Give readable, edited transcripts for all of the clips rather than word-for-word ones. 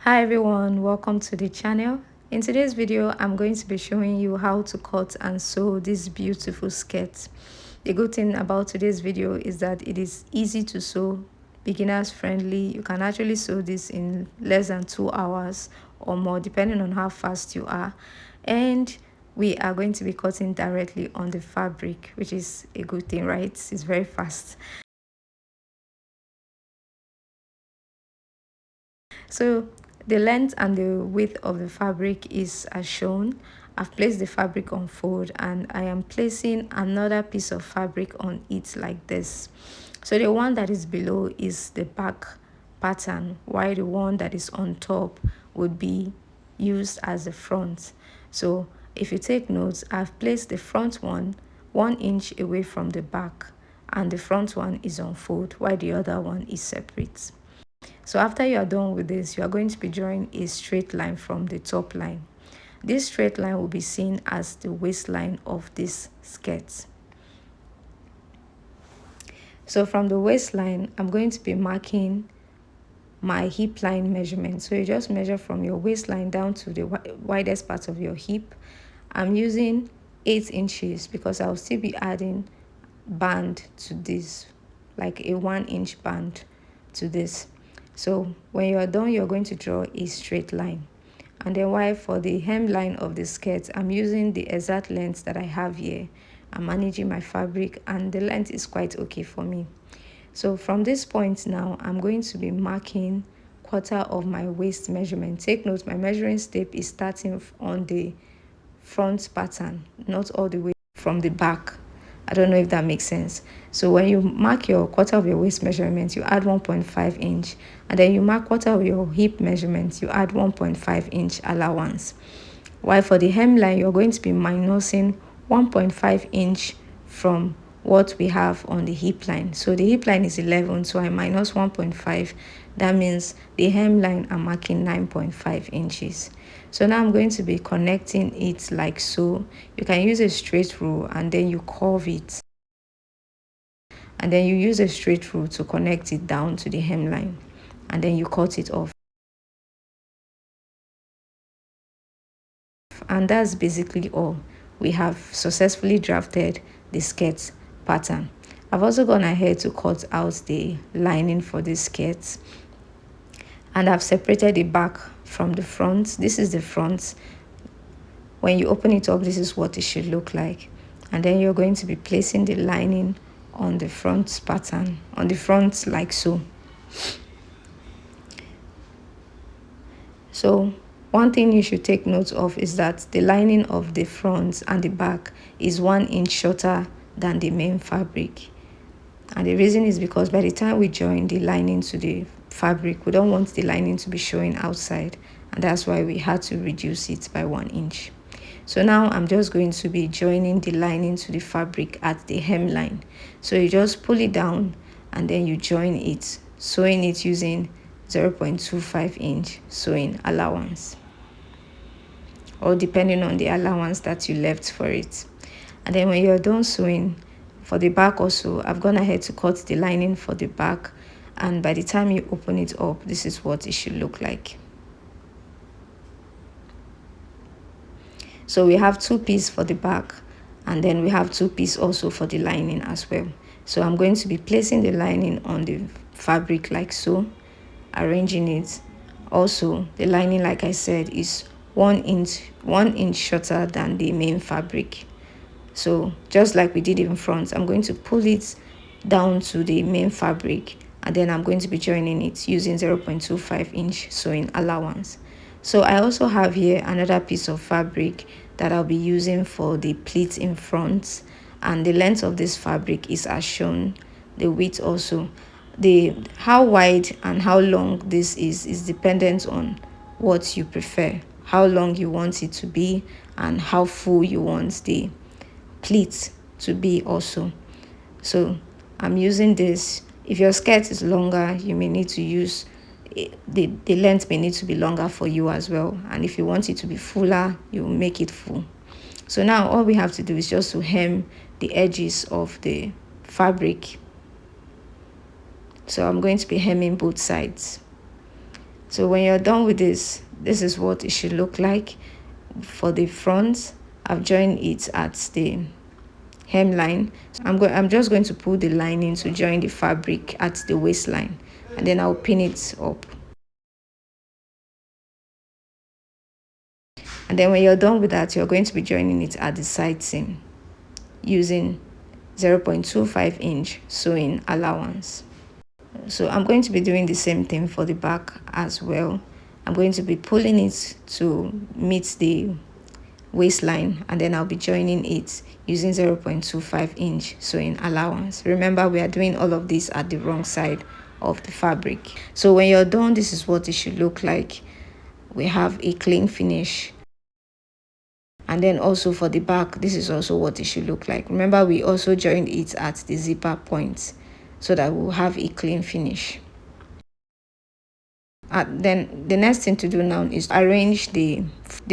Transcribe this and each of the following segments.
Hi everyone, welcome to the channel. In today's video, I'm going to be showing you how to cut and sew this beautiful skirt. The good thing about today's video is that it is easy to sew, beginners friendly. You can actually sew this in less than 2 hours or more depending on how fast you are. And we are going to be cutting directly on the fabric, which is a good thing, right? It's very fast. So the length and the width of the fabric is as shown. I've placed the fabric on fold and I am placing another piece of fabric on it like this. So the one that is below is the back pattern, while the one that is on top would be used as the front. So if you take notes, I've placed the front one 1 inch away from the back, and the front one is on fold while the other one is separate. So after you are done with this, you are going to be drawing a straight line from the top line. This straight line will be seen as the waistline of this skirt. So from the waistline, I'm going to be marking my hip line measurement. So you just measure from your waistline down to the widest part of your hip. I'm using 8 inches because I'll still be adding band to this, like a 1 inch band to this. So when you are done, you're going to draw a straight line. And then while for the hemline of the skirt, I'm using the exact length that I have here. I'm managing my fabric and the length is quite okay for me. So from this point now, I'm going to be marking quarter of my waist measurement. Take note, my measuring tape is starting on the front pattern, not all the way from the back. I don't know if that makes sense. So when you mark your quarter of your waist measurement, you add 1.5 inch, and then you mark quarter of your hip measurement, you add 1.5 inch allowance. While for the hemline, you're going to be minusing 1.5 inch from what we have on the hip line. So the hip line is 11, so I minus 1.5. That means the hemline I'm marking 9.5 inches. So now I'm going to be connecting it like so. You can use a straight rule and then you curve it. And then you use a straight rule to connect it down to the hemline. And then you cut it off. And that's basically all. We have successfully drafted the skirt pattern. I've also gone ahead to cut out the lining for this skirt. And I've separated the back from the front. This is the front. When you open it up, this is what it should look like. And then you're going to be placing the lining on the front pattern, on the front like so. So one thing you should take note of is that the lining of the front and the back is 1 inch shorter than the main fabric. And the reason is because by the time we join the lining to the fabric, we don't want the lining to be showing outside, and that's why we had to reduce it by 1 inch. So now I'm just going to be joining the lining to the fabric at the hemline. So you just pull it down and then you join it, sewing it using 0.25 inch sewing allowance, or depending on the allowance that you left for it. And then when you're done sewing, for the back also, I've gone ahead to cut the lining for the back, and by the time you open it up, this is what it should look like. So we have 2 pieces for the back, and then we have 2 pieces also for the lining as well. So I'm going to be placing the lining on the fabric like so, arranging it. Also, the lining, like I said, is 1 inch shorter than the main fabric. So just like we did in front, I'm going to pull it down to the main fabric, and then I'm going to be joining it using 0.25 inch sewing allowance. So I also have here another piece of fabric that I'll be using for the pleats in front, and the length of this fabric is as shown. The width also, how wide and how long this is dependent on what you prefer, how long you want it to be, and how full you want the pleats to be also. So I'm using this. If your skirt is longer, you may need to use the length may need to be longer for you as well, and if you want it to be fuller, you make it full. So now all we have to do is just to hem the edges of the fabric. So I'm going to be hemming both sides. So when you're done with this is what it should look like. For the front, I've joined it at the hemline. I'm just going to pull the lining to join the fabric at the waistline, and then I'll pin it up. And then when you're done with that, you're going to be joining it at the side seam using 0.25 inch sewing allowance. So I'm going to be doing the same thing for the back as well. I'm going to be pulling it to meet the waistline, and then I'll be joining it using 0.25 inch sewing allowance. Remember, we are doing all of this at the wrong side of the fabric. So when you're done, this is what it should look like. We have a clean finish. And then also for the back, this is also what it should look like. Remember, we also joined it at the zipper point so that we'll have a clean finish. Then the next thing to do now is arrange the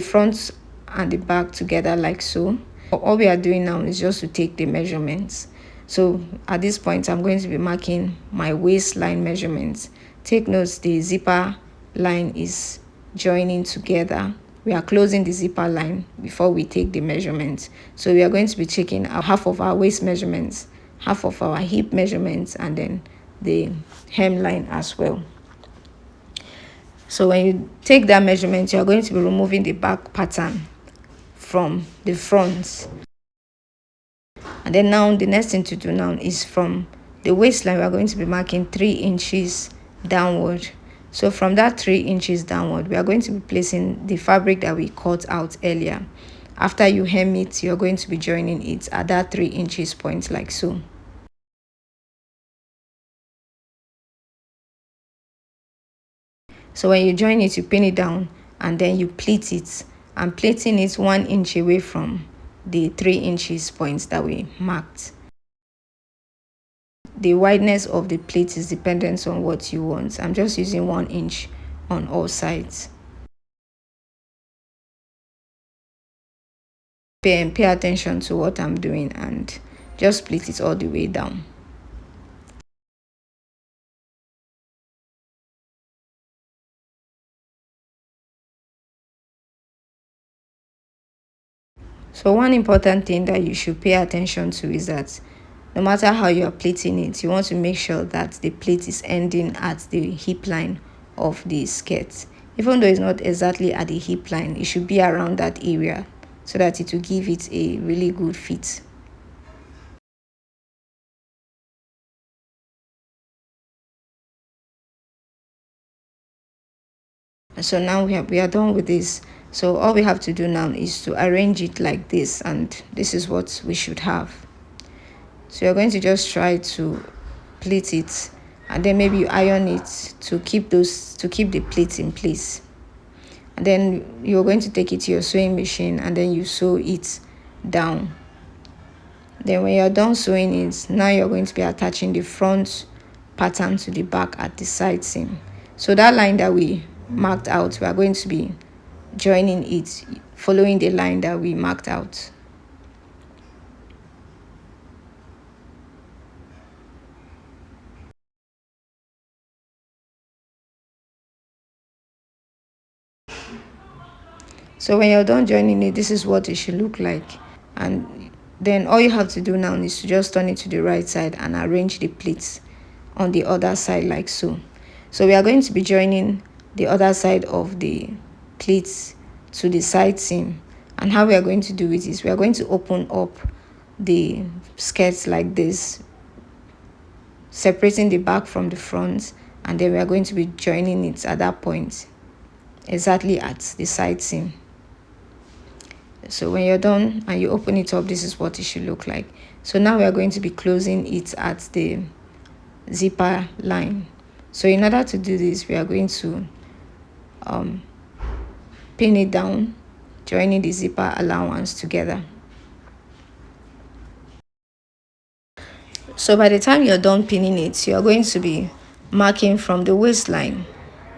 front and the back together like so. All we are doing now is just to take the measurements. So at this point, I'm going to be marking my waistline measurements. Take notes, the zipper line is joining together. We are closing the zipper line before we take the measurements. So we are going to be checking half of our waist measurements, half of our hip measurements, and then the hemline as well. So when you take that measurement, you are going to be removing the back pattern from the front. And then now the next thing to do now is from the waistline, we are going to be marking 3 inches downward. So from that 3 inches downward, we are going to be placing the fabric that we cut out earlier. After you hem it, you're going to be joining it at that 3 inches point like so. So when you join it, you pin it down and then you pleat it. And pleating it 1 inch away from the 3 inches points that we marked. The wideness of the pleat is dependent on what you want. I'm just using 1 inch on all sides. Pay attention to what I'm doing and just pleat it all the way down. So one important thing that you should pay attention to is that no matter how you are pleating it, you want to make sure that the pleat is ending at the hip line of the skirt. Even though it's not exactly at the hip line, it should be around that area so that it will give it a really good fit. So now we are done with this. So all we have to do now is to arrange it like this, and this is what we should have. So you're going to just try to pleat it, and then maybe you iron it to keep the pleats in place. And then you're going to take it to your sewing machine and then you sew it down. Then when you're done sewing it, now you're going to be attaching the front pattern to the back at the side seam. So that line that we marked out, we are going to be joining it following the line that we marked out. So when you're done joining it, this is what it should look like. And then all you have to do now is to just turn it to the right side and arrange the pleats on the other side like so. So we are going to be joining the other side of the pleats to the side seam. And how we are going to do it is we are going to open up the skirts like this, separating the back from the front, and then we are going to be joining it at that point exactly at the side seam. So when you're done and you open it up, this is what it should look like. So now we are going to be closing it at the zipper line. So in order to do this, we are going to pin it down, joining the zipper allowance together. So by the time you're done pinning it, you're going to be marking from the waistline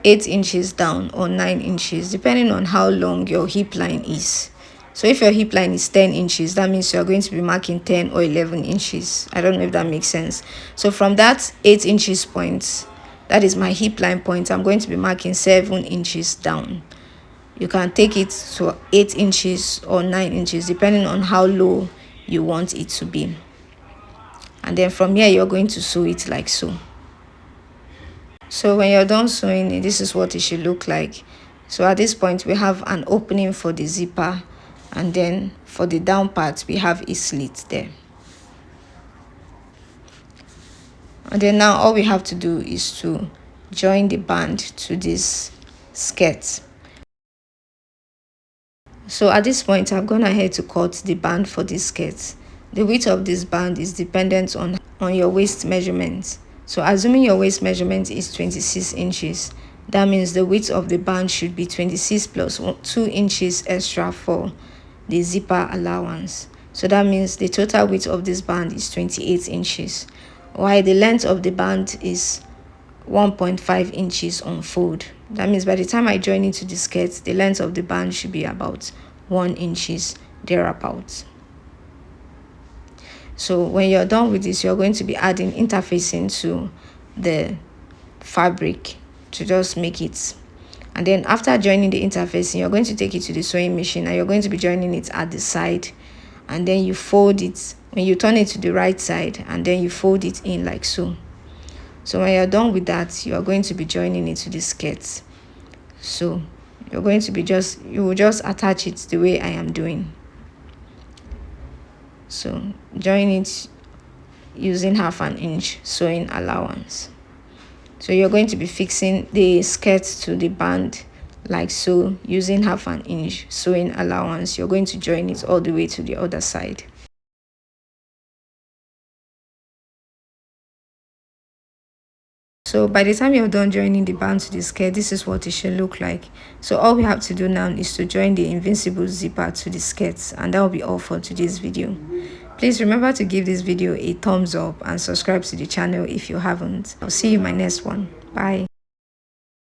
8 inches down or 9 inches, depending on how long your hip line is. So if your hip line is 10 inches, that means you're going to be marking 10 or 11 inches. I don't know if that makes sense. So from that 8 inches point, that is my hip line point, I'm going to be marking 7 inches down. You can take it to 8 inches or 9 inches depending on how low you want it to be. And then from here you're going to sew it like so. So when you're done sewing it, this is what it should look like. So at this point we have an opening for the zipper, and then for the down part we have a slit there. And then now all we have to do is to join the band to this skirt. So at this point I've gone ahead to cut the band for this skirt. The width of this band is dependent on your waist measurement. So assuming your waist measurement is 26 inches, that means the width of the band should be 26 plus 2 inches extra for the zipper allowance. So that means the total width of this band is 28 inches, while the length of the band is 1.5 inches on fold. That means by the time I join into the skirt, the length of the band should be about 1 inches thereabouts. So when you're done with this, you're going to be adding interfacing to the fabric to just make it. And then after joining the interfacing, you're going to take it to the sewing machine, and you're going to be joining it at the side, and then you fold it. When you turn it to the right side, and then you fold it in like so. So when you're done with that, you're going to be joining it to the skirt. So you're going to be you will just attach it the way I am doing. So join it using 1/2 inch sewing allowance. So you're going to be fixing the skirt to the band like so, using 1/2 inch sewing allowance. You're going to join it all the way to the other side. So by the time you're done joining the band to the skirt, this is what it should look like. So all we have to do now is to join the invincible zipper to the skirt, and that will be all for today's video. Please remember to give this video a thumbs up and subscribe to the channel if you haven't. I'll see you in my next one. Bye.